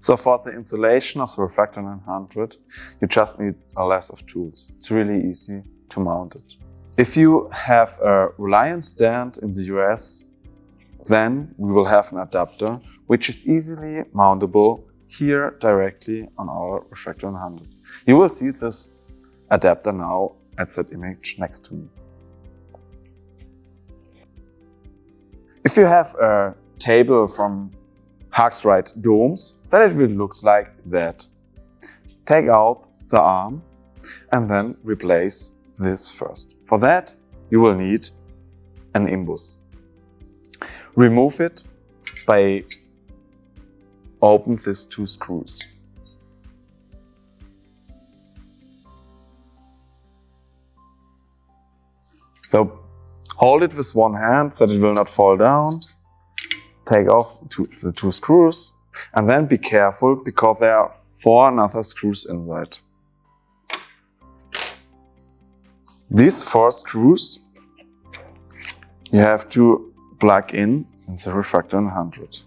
So for the installation of the Refractor 900, you just need a less of tools. It's really easy to mount it. If you have a Reliance stand in the US, then we will have an adapter which is easily mountable here directly on our Refractor 900. You will see this adapter now at that image next to me. If you have a table from Haag-Streit domes, then it will look like that. Take out the arm and then replace this first. For that, you will need an imbus. Remove it by open these two screws. So hold it with one hand so that it will not fall down. Take off the two screws and then be careful because there are 4 other screws inside. These 4 screws you have to plug in the Refractor 900.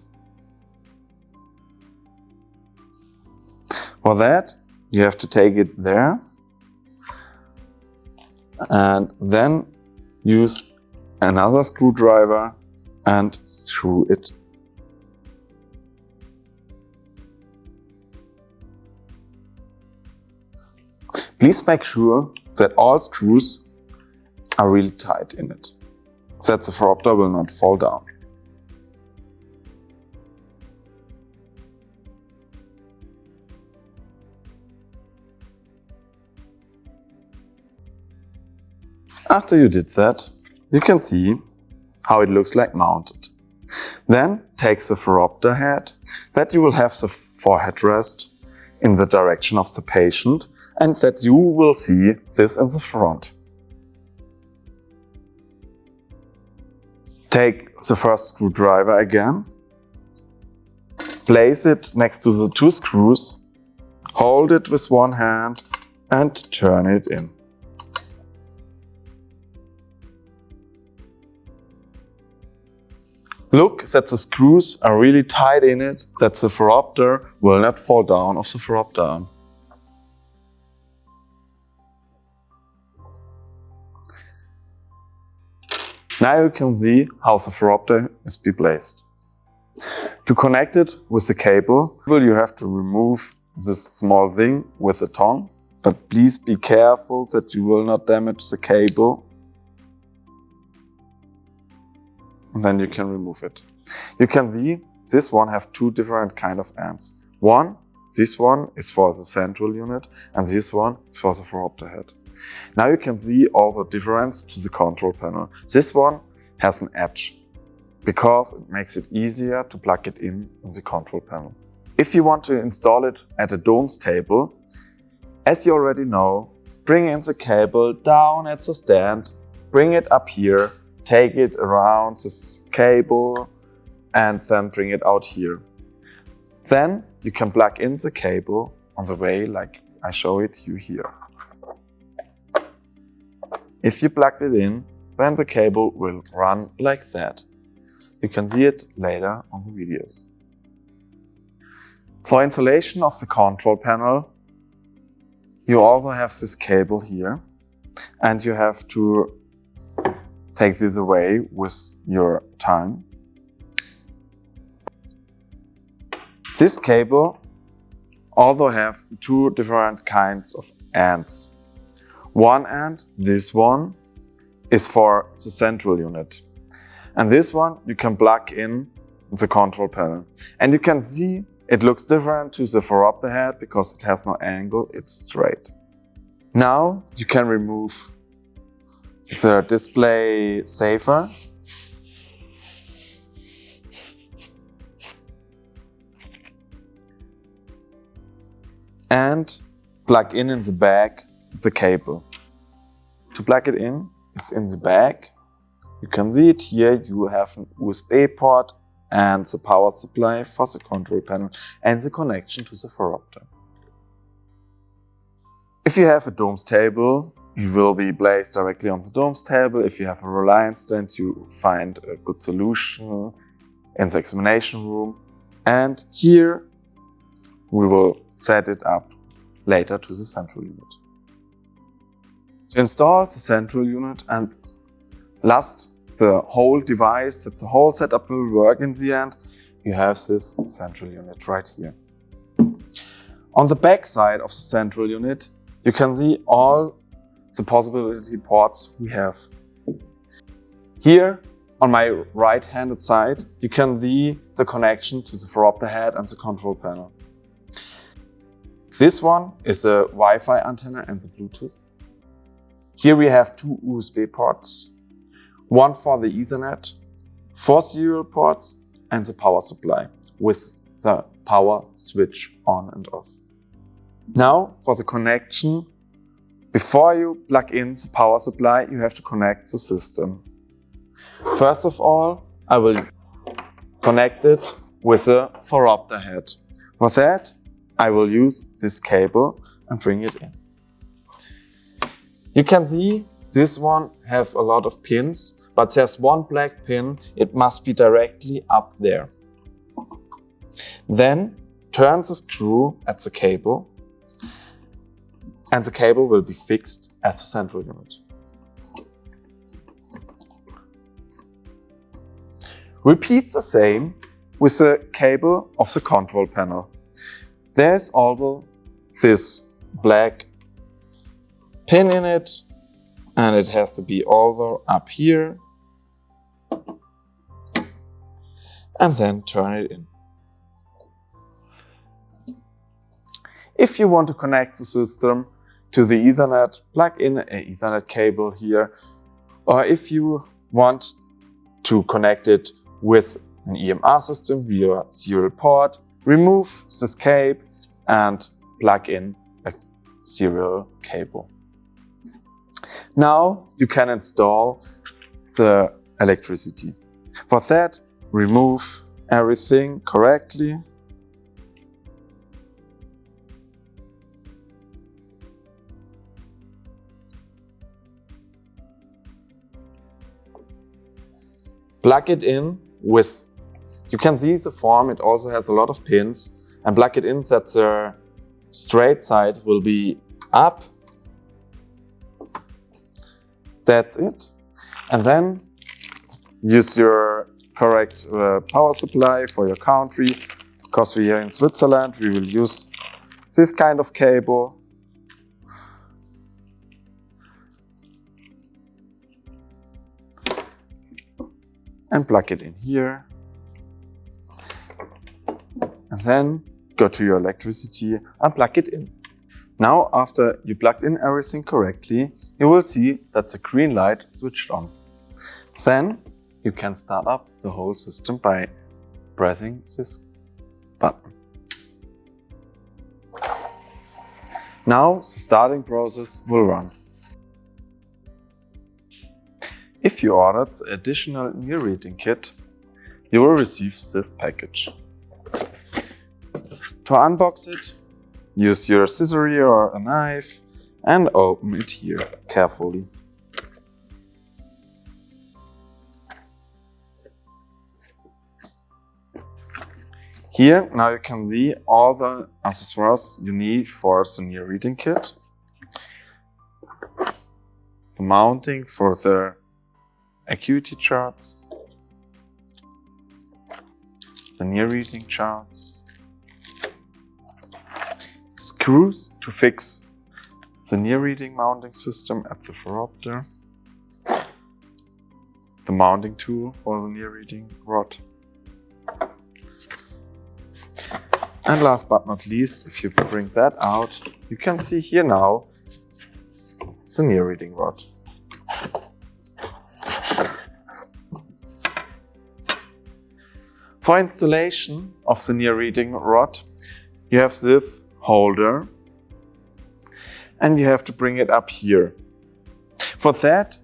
For that, you have to take it there and then use another screwdriver and screw it. Please make sure that all screws are really tight in it, that the phoropter will not fall down. After you did that, you can see how it looks like mounted. Then take the phoropter head, that you will have the forehead rest in the direction of the patient and that you will see this in the front. Take the first screwdriver again, place it next to the 2 screws, hold it with one hand and turn it in. Look that the screws are really tight in it, that the phoropter will not fall down off the phoropter arm. Now you can see how the phoropter is placed. To connect it with the cable, you have to remove this small thing with the tongue, but please be careful that you will not damage the cable. And then you can remove it. You can see this one have 2 different kind of ends. This one is for the central unit and this one is for the phoropter head. Now you can see all the difference to the control panel. This one has an edge because it makes it easier to plug it in the control panel. If you want to install it at a domes table, as you already know, bring in the cable down at the stand, bring it up here, take it around this cable and then bring it out here. Then you can plug in the cable on the way like I show it you here. If you plugged it in, then the cable will run like that. You can see it later on the videos. For installation of the control panel, you also have this cable here and you have to take this away with your tongue. This cable also have 2 different kinds of ends. One end, this one, is for the central unit. And this one you can plug in the control panel. And you can see it looks different to the phoropter head because it has no angle, it's straight. Now you can remove the display safer. And plug in the back the cable. To plug it in, it's in the back. You can see it here. You have an USB port and the power supply for the control panel and the connection to the phoropter. If you have a domes table, you will be placed directly on the domes table. If you have a Reliance stand, you find a good solution in the examination room. And here we will set it up later to the central unit. To install the central unit and last the whole device, that the whole setup will work in the end, you have this central unit right here. On the back side of the central unit, you can see all the possibility ports we have. Here on my right-handed side, you can see the connection to the phoropter head and the control panel. This one is a Wi-Fi antenna and the Bluetooth. Here we have two USB ports, one for the Ethernet, 4 serial ports and the power supply with the power switch on and off. Now for the connection, before you plug in the power supply, you have to connect the system. First of all, I will connect it with a phoropter head. For that, I will use this cable and bring it in. You can see this one has a lot of pins, but there's one black pin, it must be directly up there. Then turn the screw at the cable and the cable will be fixed at the central unit. Repeat the same with the cable of the control panel. There's also this black pin in it and it has to be also up here and then turn it in. If you want to connect the system to the Ethernet, plug in an Ethernet cable here, or if you want to connect it with an EMR system via serial port, remove this cable and plug in a serial cable. Now you can install the electricity. For that, remove everything correctly. Plug it in with, you can see the form, it also has a lot of pins, and plug it in that the straight side will be up. That's it. And then use your correct power supply for your country. Because we're here in Switzerland, we will use this kind of cable. And plug it in here. And then go to your electricity and plug it in. Now, after you plugged in everything correctly, you will see that the green light switched on. Then you can start up the whole system by pressing this button. Now the starting process will run. If you ordered the additional near reading kit, you will receive this package. To unbox it, use your scissors or a knife and open it here carefully. Here now you can see all the accessories you need for the near reading kit. The mounting for the Acuity charts, the near reading charts, screws to fix the near reading mounting system at the phoropter, the mounting tool for the near reading rod, and last but not least, if you bring that out, you can see here now the near reading rod. For installation of the near reading rod, you have this holder and you have to bring it up here. For that,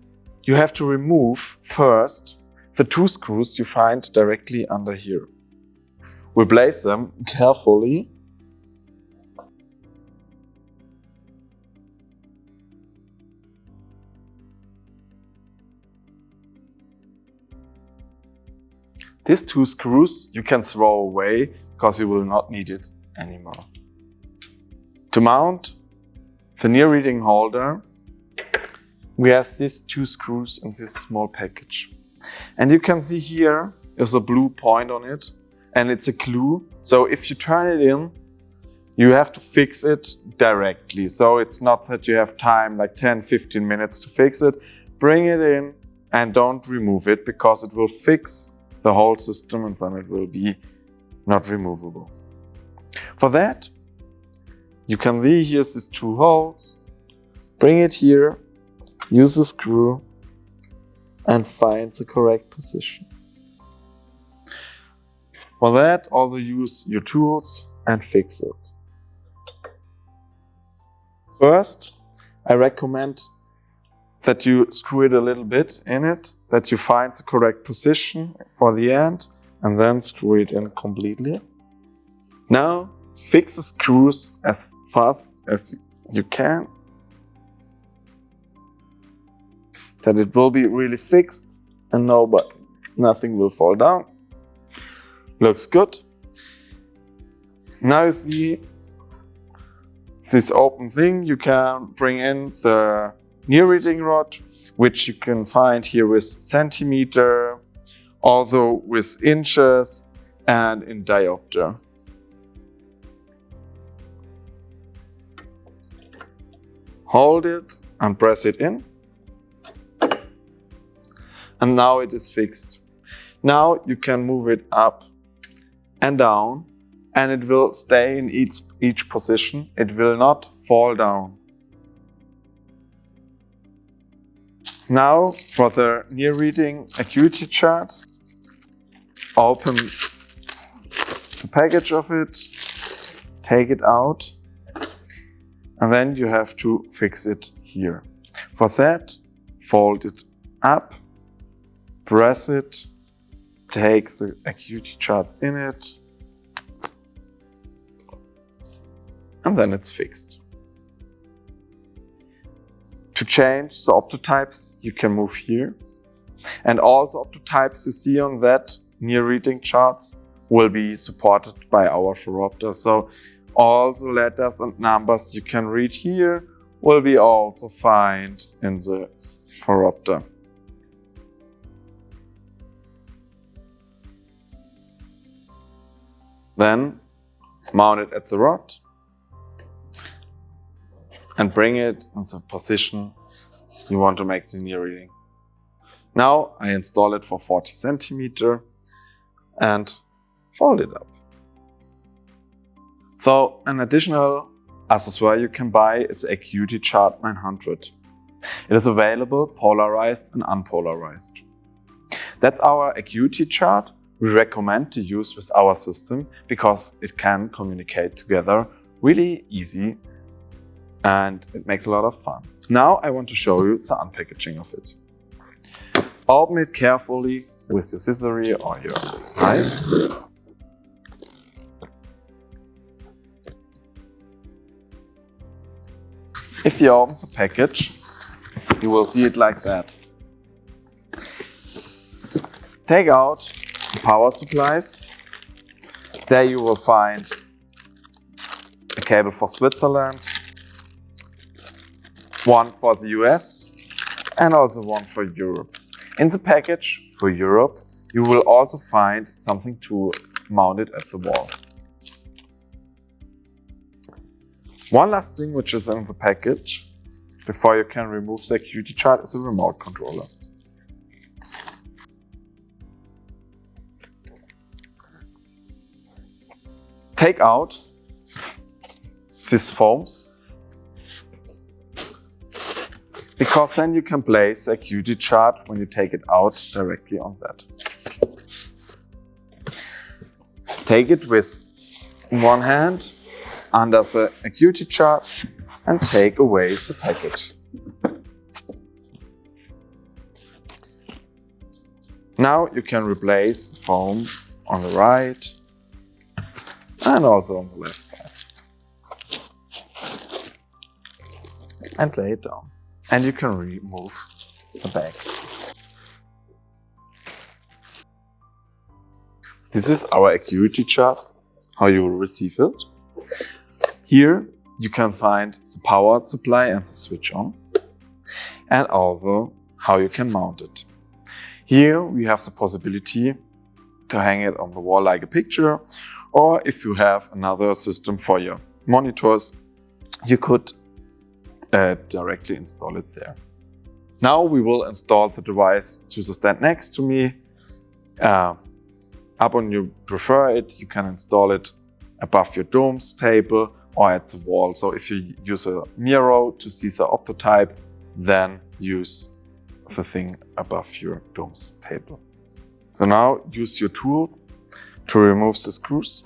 you have to remove first the 2 screws you find directly under here. Replace them carefully. These 2 screws you can throw away because you will not need it anymore. To mount the near reading holder, we have these 2 screws in this small package. And you can see here is a blue point on it, and it's a glue. So if you turn it in, you have to fix it directly. So it's not that you have time, like 10-15 minutes to fix it. Bring it in and don't remove it, because it will fix the whole system and then it will be not removable. For that, you can see here's these 2 holes. Bring it here, use the screw and find the correct position. For that, also use your tools and fix it. First, I recommend that you screw it a little bit in it, that you find the correct position for the end, and then screw it in completely. Now, fix the screws as fast as you can, that it will be really fixed and nothing will fall down. Looks good. Now you see this open thing. You can bring in the near reading rod, which you can find here with centimeter, also with inches and in diopter. Hold it and press it in. And now it is fixed. Now you can move it up and down, and it will stay in each position. It will not fall down. Now for the near reading Acuity Chart, open the package of it, take it out, and then you have to fix it here. For that, fold it up, press it, take the Acuity Charts in it, and then it's fixed. To change the optotypes, you can move here. And all the optotypes you see on that near reading charts will be supported by our phoropter. So all the letters and numbers you can read here will be also found in the phoropter. Then mount it at the rod and bring it in the position you want to make the near reading. Now I install it for 40 centimeter and fold it up. So an additional accessory you can buy is the Acuity Chart 900. It is available polarized and unpolarized. That's our Acuity Chart we recommend to use with our system, because it can communicate together really easy and it makes a lot of fun. Now I want to show you the unpackaging of it. Open it carefully with your scissors or your knife. If you open the package, you will see it like that. Take out the power supplies. There you will find a cable for Switzerland, one for the US, and also one for Europe. In the package for Europe, you will also find something to mount it at the wall. One last thing which is in the package, before you can remove the Acuity Chart, is a remote controller. Take out these foams, because then you can place the Acuity Chart when you take it out directly on that. Take it with one hand under the Acuity Chart and take away the package. Now you can replace the foam on the right and also on the left side. And lay it down. And you can remove the bag. This is our Acuity Chart, how you will receive it. Here you can find the power supply and the switch on, and also how you can mount it. Here we have the possibility to hang it on the wall like a picture, or if you have another system for your monitors, you could directly install it there. Now we will install the device to the stand next to me. Up when you prefer it, you can install it above your domes table or at the wall. So if you use a mirror to see the optotype, then use the thing above your domes table. So now use your tool to remove the screws.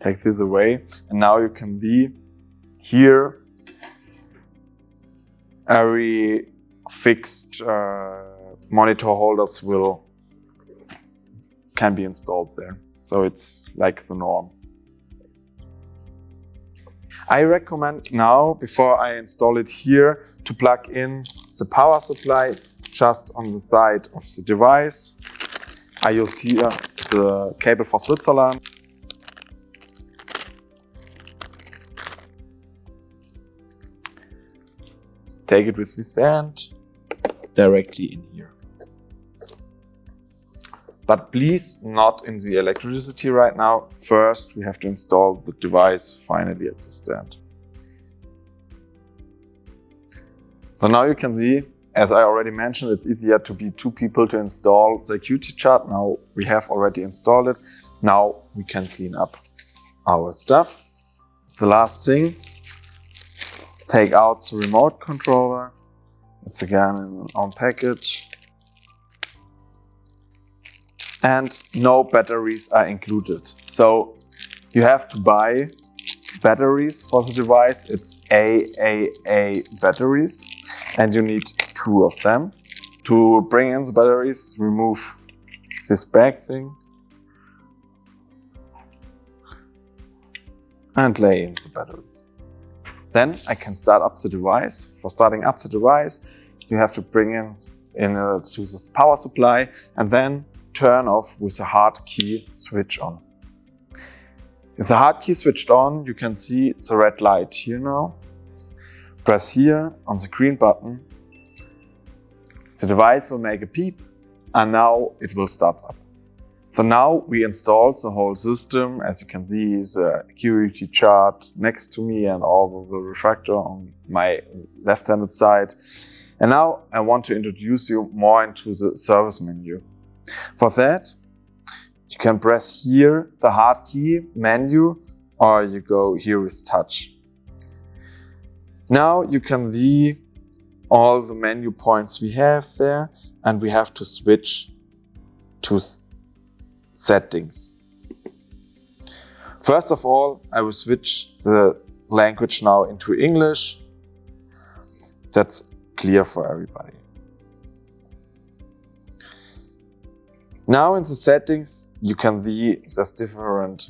Take this away, and now you can see here every fixed monitor holders can be installed there. So it's like the norm. I recommend now, before I install it here, to plug in the power supply just on the side of the device. I use here the cable for Switzerland. Take it with this end directly in here. But please not in the electricity right now. First, we have to install the device finally at the stand. So now you can see, as I already mentioned, it's easier to be two people to install the Acuity Chart. Now we have already installed it. Now we can clean up our stuff. The last thing, take out the remote controller. It's again in an own package. And no batteries are included. So you have to buy batteries for the device. It's AAA batteries, and you need 2 of them. To bring in the batteries, remove this bag thing and lay in the batteries. Then I can start up the device. For starting up the device, you have to bring in to this power supply and then turn off with a hard key switch on. With the hard key switched on, you can see the red light here now. Press here on the green button. The device will make a beep and now it will start up. So now we installed the whole system. As you can see, the Acuity Chart next to me and all of the Refractor on my left-handed side. And now I want to introduce you more into the service menu. For that, you can press here the hard key menu, or you go here with touch. Now you can see all the menu points we have there, and we have to switch to settings. First of all, I will switch the language now into English. That's clear for everybody. Now in the settings, you can see there's different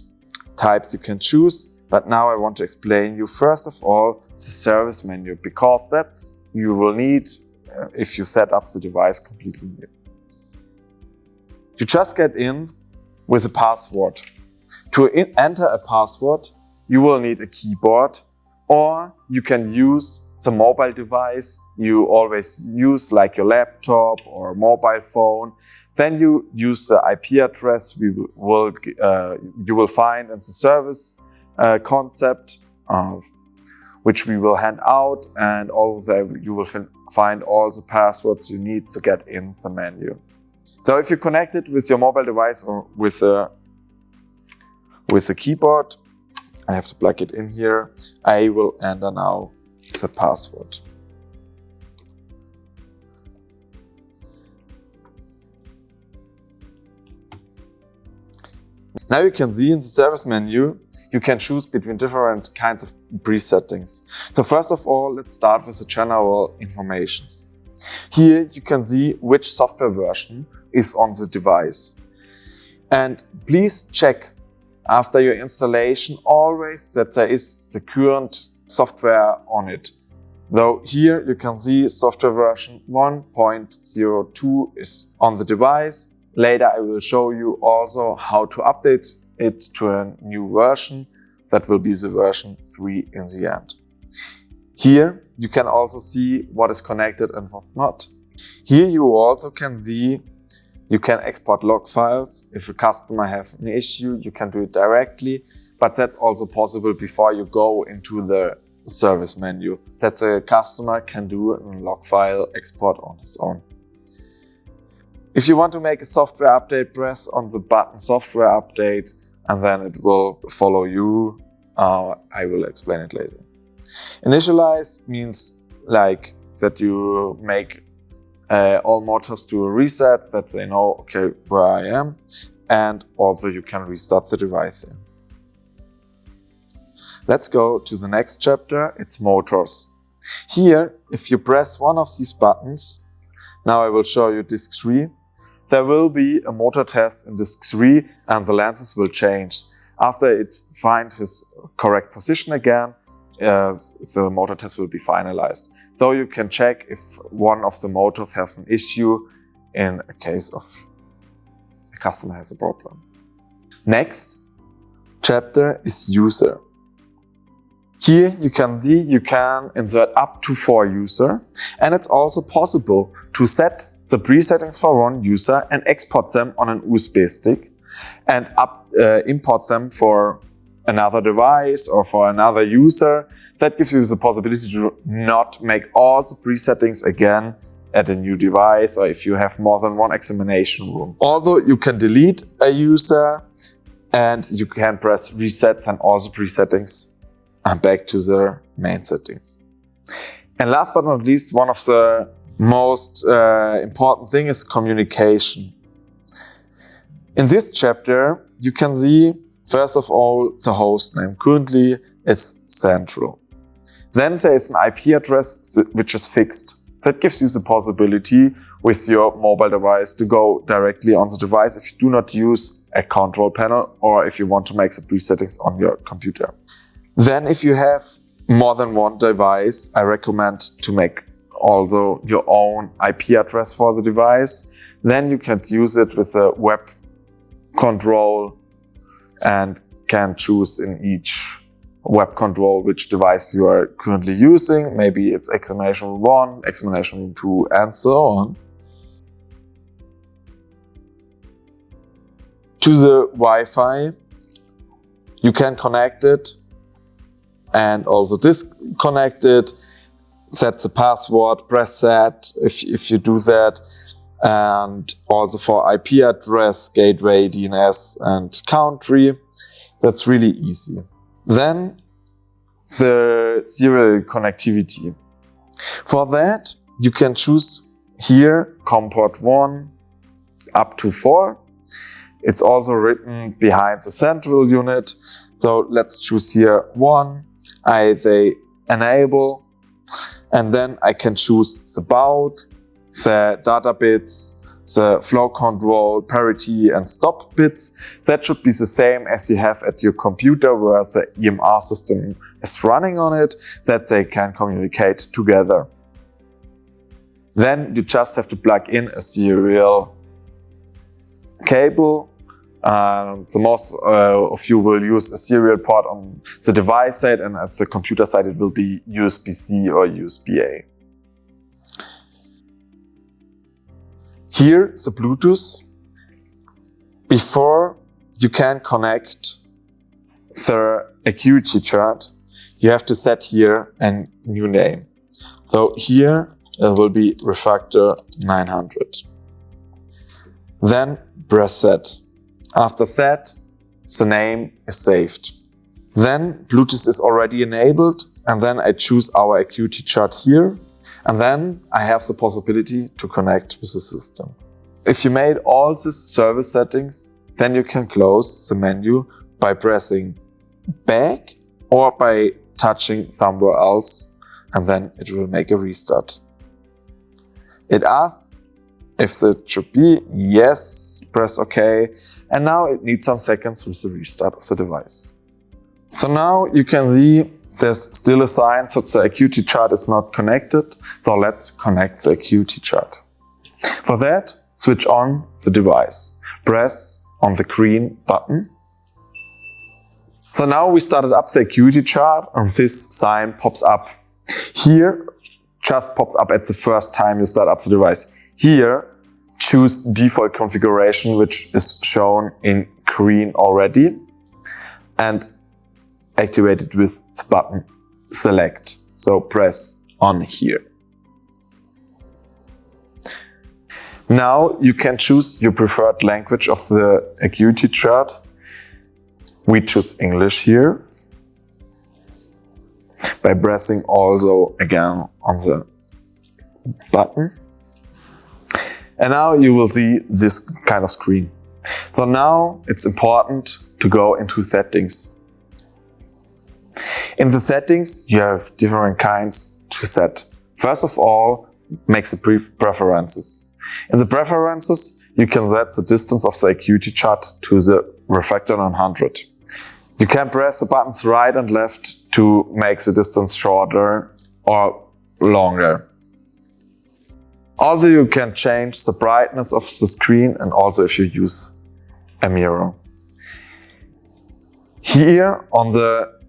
types you can choose, but now I want to explain you first of all the service menu, because that's you will need if you set up the device completely new. You just get in with a password. To enter a password, you will need a keyboard, or you can use the mobile device you always use, like your laptop or mobile phone. Then you use the IP address you will find in the service concept, which we will hand out, and also you will find all the passwords you need to get in the menu. So if you connect it with your mobile device or with the keyboard, I have to plug it in here. I will enter now the password. Now you can see in the service menu, you can choose between different kinds of presettings. So first of all, let's start with the general informations. Here you can see which software version is on the device. And please check after your installation always that there is the current software on it. Though here you can see software version 1.02 is on the device, later I will show you also how to update it to a new version. That will be the version 3 in the end. Here you can also see what is connected and what not. Here you also can see you can export log files. If a customer has an issue, you can do it directly, but that's also possible before you go into the service menu, that the customer can do a log file export on his own. If you want to make a software update, press on the button software update and then it will follow you. I will explain it later. Initialize means like that you make all motors do a reset, that they know, okay, where I am, and also you can restart the device in. Let's go to the next chapter, it's motors. Here, if you press one of these buttons, now I will show you disk 3, there will be a motor test in disk 3 and the lenses will change. After it finds his correct position again, the motor test will be finalized. So you can check if one of the motors has an issue in a case of a customer has a problem. Next chapter is user. Here you can see you can insert up to 4 users, and it's also possible to set the presettings for one user and export them on an USB stick and import them for another device or for another user. That gives you the possibility to not make all the presettings again at a new device or if you have more than one examination room. Although you can delete a user and you can press reset, and all the presettings are back to the main settings. And last but not least, one of the most important thing is communication. In this chapter, you can see, first of all, the host name. Currently, it's central. Then there is an IP address which is fixed. That gives you the possibility with your mobile device to go directly on the device if you do not use a control panel or if you want to make the presettings on your computer. Then if you have more than one device, I recommend to make also your own IP address for the device. Then you can use it with a web control and can choose in each web control which device you are currently using. Maybe it's examination room 1, examination room 2, and so on. To the Wi-Fi, you can connect it and also disconnect it. Set the password, press set if you do that. And also for IP address, gateway, DNS, and country. That's really easy. Then the serial connectivity. For that, you can choose here COM port 1 up to 4. It's also written behind the central unit. So let's choose here 1. I say enable, and then I can choose the baud, the data bits, the flow control, parity and stop bits. That should be the same as you have at your computer where the EMR system is running on it, that they can communicate together. Then you just have to plug in a serial cable. The most of you will use a serial port on the device side, and at the computer side it will be USB-C or USB-A. Here the Bluetooth. Before you can connect the Acuity Chart, you have to set here a new name. So here it will be Refractor 900. Then press set. After that, the name is saved. Then Bluetooth is already enabled, and then I choose our Acuity Chart here, and then I have the possibility to connect with the system. If you made all these service settings, then you can close the menu by pressing back or by touching somewhere else, and then it will make a restart. It asks if it should be yes, press OK, and now it needs some seconds with the restart of the device. So now you can see there's still a sign that the Acuity Chart is not connected, so let's connect the Acuity Chart. For that, switch on the device. Press on the green button. So now we started up the Acuity Chart and this sign pops up. Here, just pops up at the first time you start up the device. Here, choose default configuration, which is shown in green already, and activate it with the button select. So press on here. Now you can choose your preferred language of the Acuity Chart. We choose English here by pressing also again on the button. And now you will see this kind of screen. So now it's important to go into settings. In the settings, you have different kinds to set. First of all, make the preferences. In the preferences, you can set the distance of the Acuity Chart to the Refractor 100. You can press the buttons right and left to make the distance shorter or longer. Also, you can change the brightness of the screen and also if you use a mirror. Here on the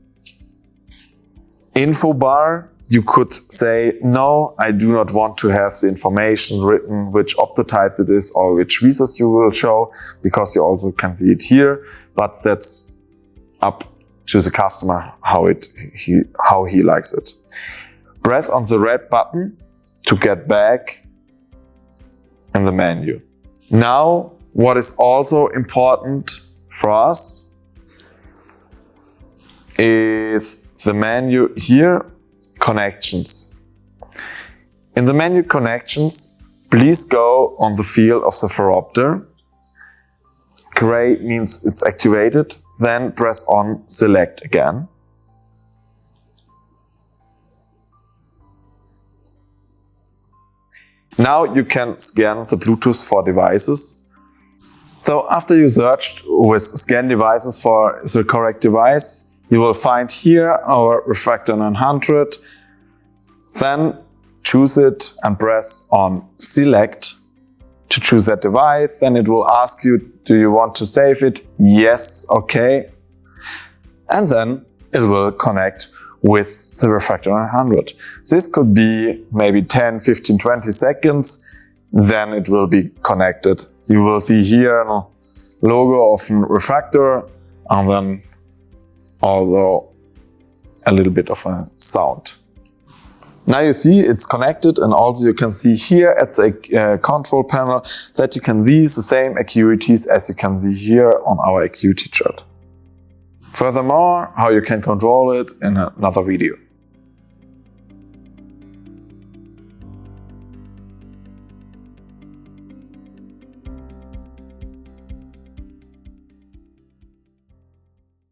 info bar, you could say, no, I do not want to have the information written, which optotype it is or which visors you will show, because you also can see it here, but that's up to the customer how he likes it. Press on the red button to get back in the menu. Now, what is also important for us is the menu here, Connections. In the menu Connections, please go on the field of the phoropter. Gray means it's activated, then press on Select again. Now you can scan the Bluetooth for devices. So after you searched with scan devices for the correct device, you will find here our Refractor 900. Then choose it and press on Select to choose that device. Then it will ask you, do you want to save it? Yes, okay. And then it will connect with the Refractor 900. This could be maybe 10, 15, 20 seconds. Then it will be connected. So you will see here a logo of a refractor and then also a little bit of a sound. Now you see it's connected, and also you can see here at the control panel that you can see the same acuities as you can see here on our Acuity Chart. Furthermore, how you can control it in another video.